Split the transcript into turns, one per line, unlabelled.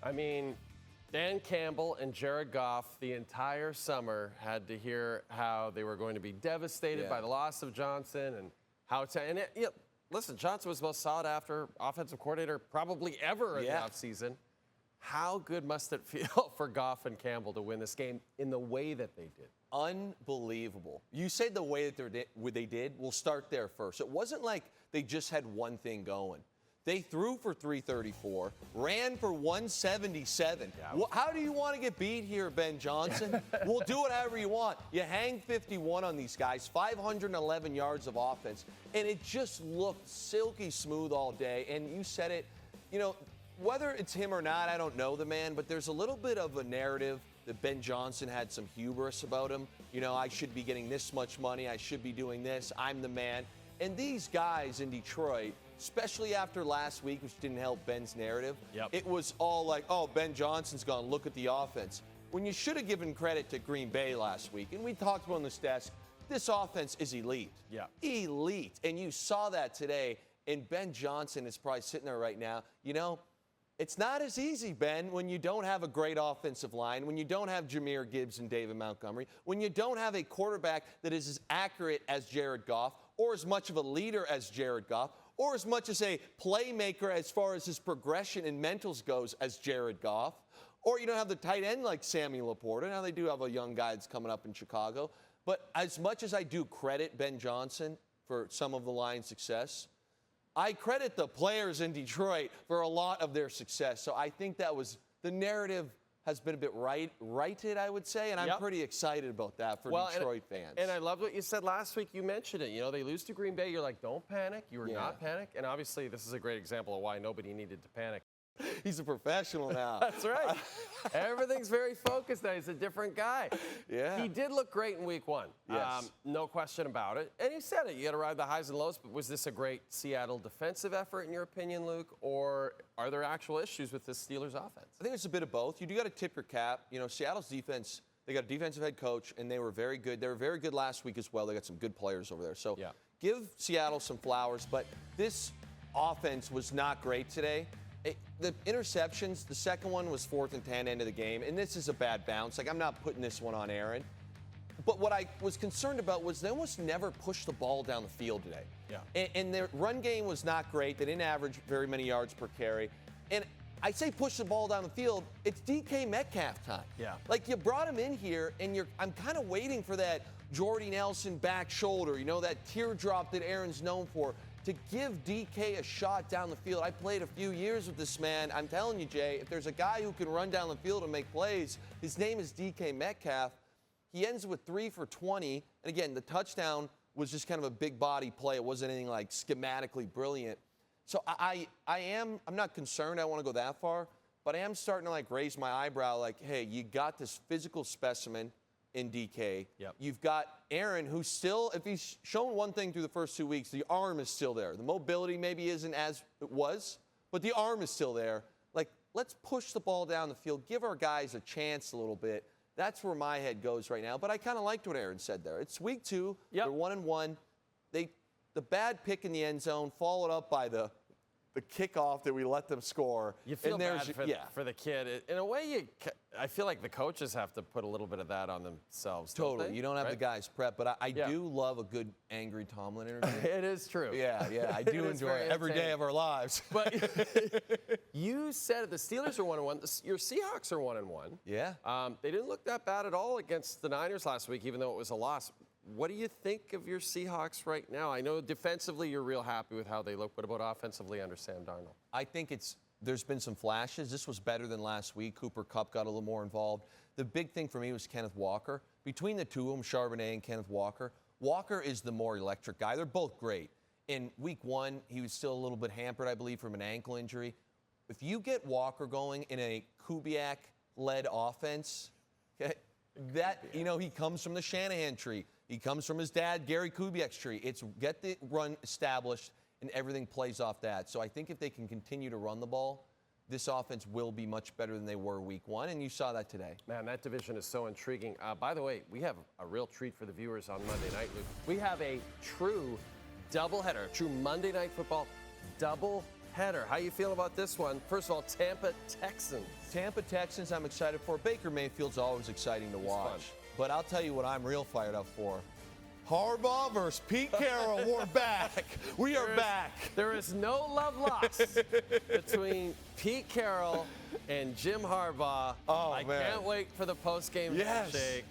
I mean, Dan Campbell and Jared Goff the entire summer had to hear how they were going to be devastated by the loss of Johnson and how listen, Johnson was the most sought after offensive coordinator probably ever in the offseason. How good must it feel for Goff and Campbell to win this game in the way that they did?
Unbelievable. You say the way that they did. We'll start there first. It wasn't like they just had one thing going. They threw for 334, ran for 177. Yeah. How do you want to get beat here, Ben Johnson? We'll do whatever you want. You hang 51 on these guys, 511 yards of offense, and it just looked silky smooth all day. And you said it, whether it's him or not, I don't know the man, but there's a little bit of a narrative that Ben Johnson had some hubris about him. I should be getting this much money. I should be doing this. I'm the man. And these guys in Detroit, especially after last week, which didn't help Ben's narrative, it was all like, oh, Ben Johnson's gone, look at the offense. When you should have given credit to Green Bay last week, and we talked about on this desk, this offense is elite. Yeah. Elite. And you saw that today, and Ben Johnson is probably sitting there right now. It's not as easy, Ben, when you don't have a great offensive line, when you don't have Jahmyr Gibbs and David Montgomery, when you don't have a quarterback that is as accurate as Jared Goff, or as much of a leader as Jared Goff, or as much as a playmaker as far as his progression and mentals goes as Jared Goff, or you don't have the tight end like Sammy Laporta. Now they do have a young guy that's coming up in Chicago. But as much as I do credit Ben Johnson for some of the Lions' success, I credit the players in Detroit for a lot of their success. So I think that was the narrative has been a bit righted, I would say, and I'm pretty excited about that for Detroit fans.
And I loved what you said last week. You mentioned it. They lose to Green Bay. You're like, don't panic. You were not panic. And obviously, this is a great example of why nobody needed to panic.
He's a professional now.
That's right. Everything's very focused now. He's a different guy. Yeah. He did look great in week one.
Yes.
No question about it. And he said it. You got to ride the highs and lows. But was this a great Seattle defensive effort, in your opinion, Luke? Or are there actual issues with this Steelers offense?
I think it's a bit of both. You do got to tip your cap. Seattle's defense, they got a defensive head coach, and they were very good. They were very good last week as well. They got some good players over there. So give Seattle some flowers. But this offense was not great today. The interceptions, the second one was 4th and 10, end of the game, and this is a bad bounce. I'm not putting this one on Aaron. But what I was concerned about was they almost never pushed the ball down the field today. Yeah. And their run game was not great. They didn't average very many yards per carry. And I say push the ball down the field, it's DK Metcalf time. Yeah. Like, you brought him in here, and I'm kind of waiting for that Jordy Nelson back shoulder, that teardrop that Aaron's known for, to give DK a shot down the field. I played a few years with this man. I'm telling you, Jay, if there's a guy who can run down the field and make plays, his name is DK Metcalf. He ends with 3 for 20. And again, the touchdown was just kind of a big body play. It wasn't anything like schematically brilliant. So I'm not concerned I want to go that far, but I am starting to raise my eyebrow like, hey, you got this physical specimen in DK. Yep. You've got Aaron, who's still, if he's shown one thing through the first 2 weeks, the arm is still there. The mobility maybe isn't as it was, but the arm is still there. Let's push the ball down the field, give our guys a chance a little bit. That's where my head goes right now. But I kind of liked what Aaron said there. It's week 2. They're 1-1. The bad pick in the end zone, followed up by the kickoff that we let them score.
You feel bad for the kid. In a way, I feel like the coaches have to put a little bit of that on themselves.
Totally. You don't have the guys prep, but I do love a good angry Tomlin interview.
It is true.
Yeah, I do enjoy it every day of our lives.
But you said the Steelers are 1-1. Your Seahawks are 1-1.
Yeah.
They didn't look that bad at all against the Niners last week, even though it was a loss. What do you think of your Seahawks right now? I know defensively you're real happy with how they look. What about offensively under Sam Darnold?
I think there's been some flashes. This was better than last week. Cooper Kupp got a little more involved. The big thing for me was Kenneth Walker. Between the two of them, Charbonnet and Kenneth Walker, Walker is the more electric guy. They're both great. In week 1, he was still a little bit hampered, I believe, from an ankle injury. If you get Walker going in a Kubiak-led offense, okay, he comes from the Shanahan tree. He comes from his dad, Gary Kubiak's tree. It's get the run established, and everything plays off that. So I think if they can continue to run the ball, this offense will be much better than they were week 1, and you saw that today.
Man, that division is so intriguing. By the way, we have a real treat for the viewers on Monday night, Luke. We have a true doubleheader, true Monday Night Football double header. How you feel about this one? First of all, Tampa Texans.
Tampa Texans, I'm excited for. Baker Mayfield's always exciting to watch.
fun.
But I'll tell you what I'm real fired up for. Harbaugh versus Pete Carroll. We're back. We are back.
There is no love lost between Pete Carroll and Jim Harbaugh.
Oh,
I
man.
can't wait for the post-game
Yes.
handshake.